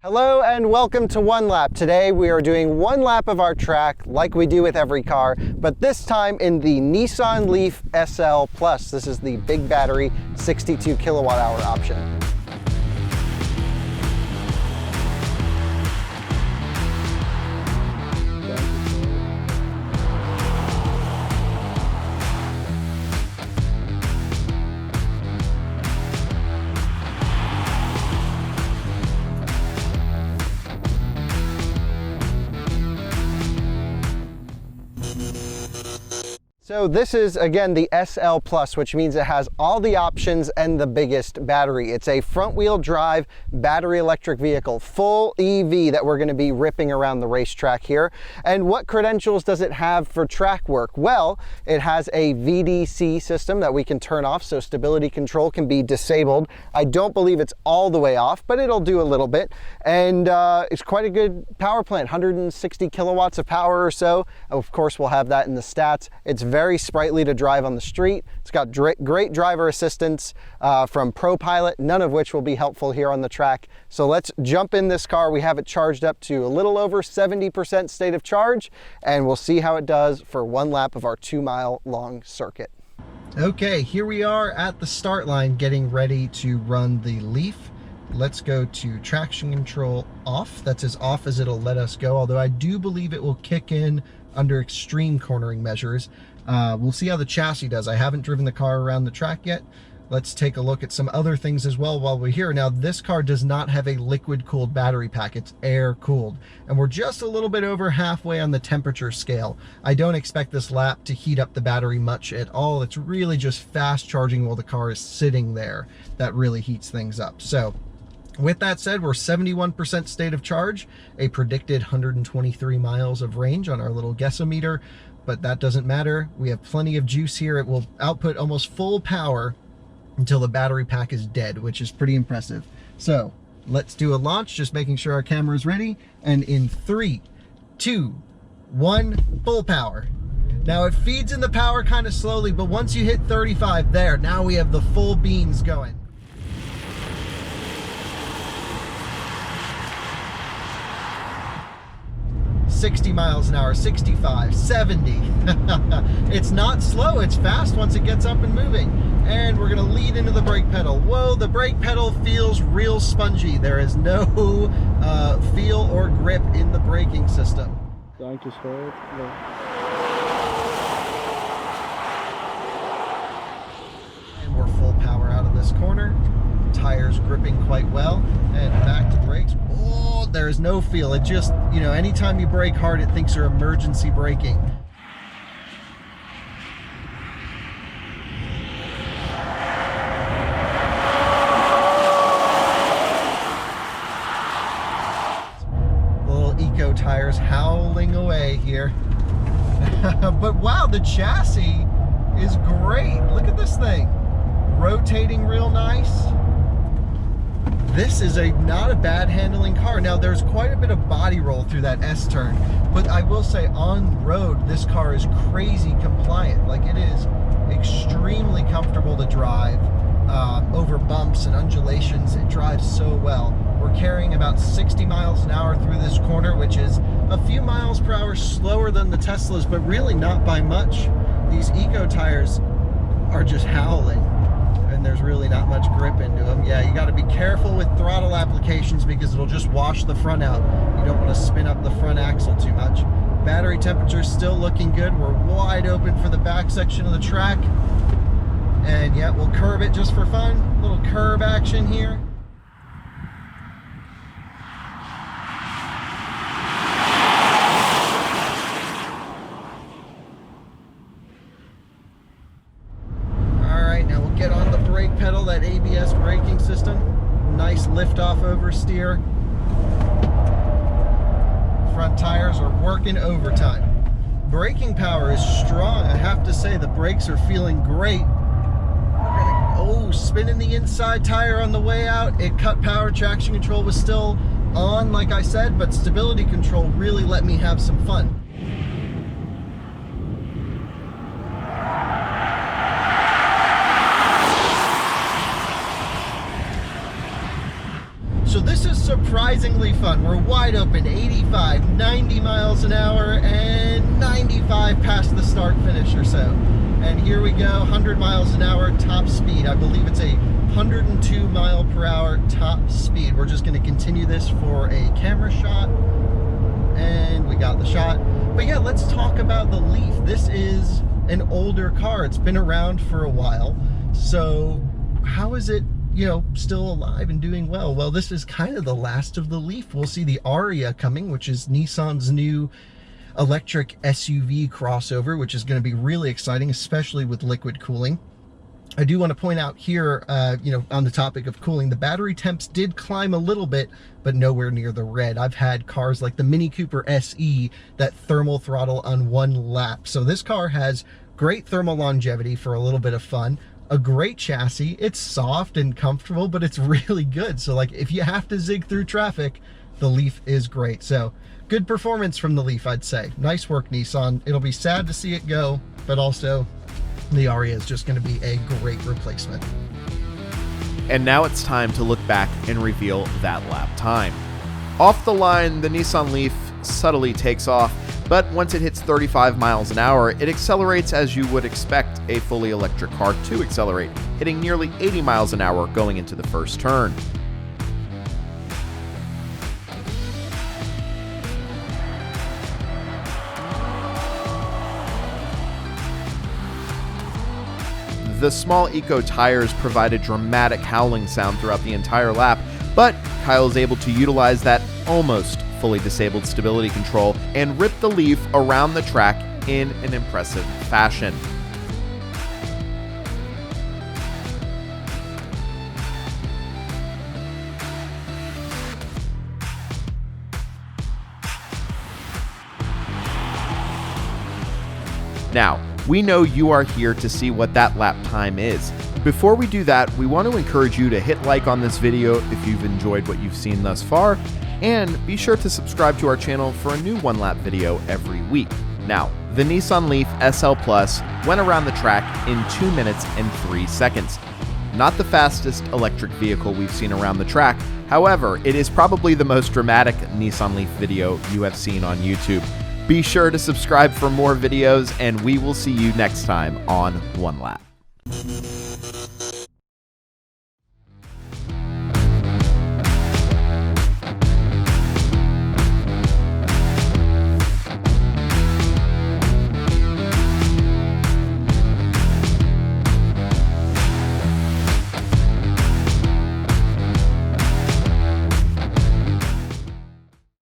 Hello and welcome to One Lap. Today we are doing one lap of our track like we do with every car, but this time in the Nissan Leaf SL Plus. This is the big battery 62 kilowatt hour option. So this is, again, the SL Plus, which means it has all the options and the biggest battery. It's a front-wheel drive battery electric vehicle, full EV that we're going to be ripping around the racetrack here. And what credentials does it have for track work? Well, it has a VDC system that we can turn off, so stability control can be disabled. I don't believe it's all the way off, but it'll do a little bit. And it's quite a good power plant, 160 kilowatts of power or so. Of course, we'll have that in the stats. It's very sprightly to drive on the street. It's got great driver assistance from ProPilot, none of which will be helpful here on the track. So let's jump in this car. We have it charged up to a little over 70% state of charge, and we'll see how it does for one lap of our 2-mile long circuit. Okay, here we are at the start line getting ready to run the Leaf. Let's go to traction control off. That's as off as it'll let us go, although I do believe it will kick in under extreme cornering measures. We'll see how the chassis does. I haven't driven the car around the track yet. Let's take a look at some other things as well while we're here. Now, this car does not have a liquid-cooled battery pack. It's air-cooled. And we're just a little bit over halfway on the temperature scale. I don't expect this lap to heat up the battery much at all. It's really just fast charging while the car is sitting there that really heats things up. So, with that said, we're 71% state of charge, a predicted 123 miles of range on our little guessometer, but that doesn't matter. We have plenty of juice here. It will output almost full power until the battery pack is dead, which is pretty impressive. So let's do a launch, just making sure our camera is ready. And in 3, 2, 1, full power. Now it feeds in the power kind of slowly, but once you hit 35 there, now we have the full beans going. 60 miles an hour, 65, 70. It's not slow, it's fast once it gets up and moving. And we're gonna lead into the brake pedal. Whoa, the brake pedal feels real spongy. There is no feel or grip in the braking system. Going to start. And we're full power out of this corner. Tires gripping quite well, and back to brakes. Oh, there's no feel. It just, you know, anytime you brake hard, it thinks you're emergency braking. Little eco tires howling away here. But wow, the chassis is great. Look at this thing. Rotating real nice. This is not a bad handling car. Now there's quite a bit of body roll through that S-turn, but I will say on road, this car is crazy compliant. Like, it is extremely comfortable to drive over bumps and undulations. It drives so well. We're carrying about 60 miles an hour through this corner, which is a few miles per hour slower than the Teslas, but really not by much. These eco tires are just howling, and there's really not much grip into them. Yeah, you got to be careful with throttle applications because it'll just wash the front out. You don't want to spin up the front axle too much. Battery temperature is still looking good. We're wide open for the back section of the track. And yeah, we'll curb it just for fun. A little curb action here. Pedal, that ABS braking system, nice lift off oversteer. Front tires are working overtime. Braking power is strong. I have to say the brakes are feeling great. Spinning the inside tire on the way out. It cut power. Traction control was still on, like I said, but stability control really let me have some fun. So this is surprisingly really fun. We're wide open, 85, 90 miles an hour, and 95 past the start finish or so. And here we go, 100 miles an hour top speed. I believe it's a 102 mile per hour top speed. We're just going to continue this for a camera shot, and we got the shot. But yeah, let's talk about the Leaf. This is an older car. It's been around for a while. So how is it, you know, still alive and doing well? Well, this is kind of the last of the Leaf. We'll see the Aria coming, which is Nissan's new electric SUV crossover, which is going to be really exciting, especially with liquid cooling. I do want to point out here, you know, on the topic of cooling, the battery temps did climb a little bit, but nowhere near the red. I've had cars like the Mini Cooper SE that thermal throttle on 1 lap. So this car has great thermal longevity for a little bit of fun, a great chassis. It's soft and comfortable, but it's really good. So like if you have to zig through traffic, the Leaf is great. So good performance from the Leaf, I'd say. Nice work, Nissan. It'll be sad to see it go, but also the Aria is just going to be a great replacement. And now it's time to look back and reveal that lap time. Off the line, the Nissan Leaf subtly takes off, but once it hits 35 miles an hour, it accelerates as you would expect a fully electric car to accelerate, hitting nearly 80 miles an hour going into the first turn. The small Eco tires provide a dramatic howling sound throughout the entire lap, but Kyle is able to utilize that almost fully disabled stability control and rip the Leaf around the track in an impressive fashion. Now, we know you are here to see what that lap time is. Before we do that, we want to encourage you to hit like on this video if you've enjoyed what you've seen thus far, and be sure to subscribe to our channel for a new 1-lap video every week. Now, the Nissan Leaf SL Plus went around the track in 2 minutes and 3 seconds. Not the fastest electric vehicle we've seen around the track, however, it is probably the most dramatic Nissan Leaf video you have seen on YouTube. Be sure to subscribe for more videos, and we will see you next time on 1 Lap.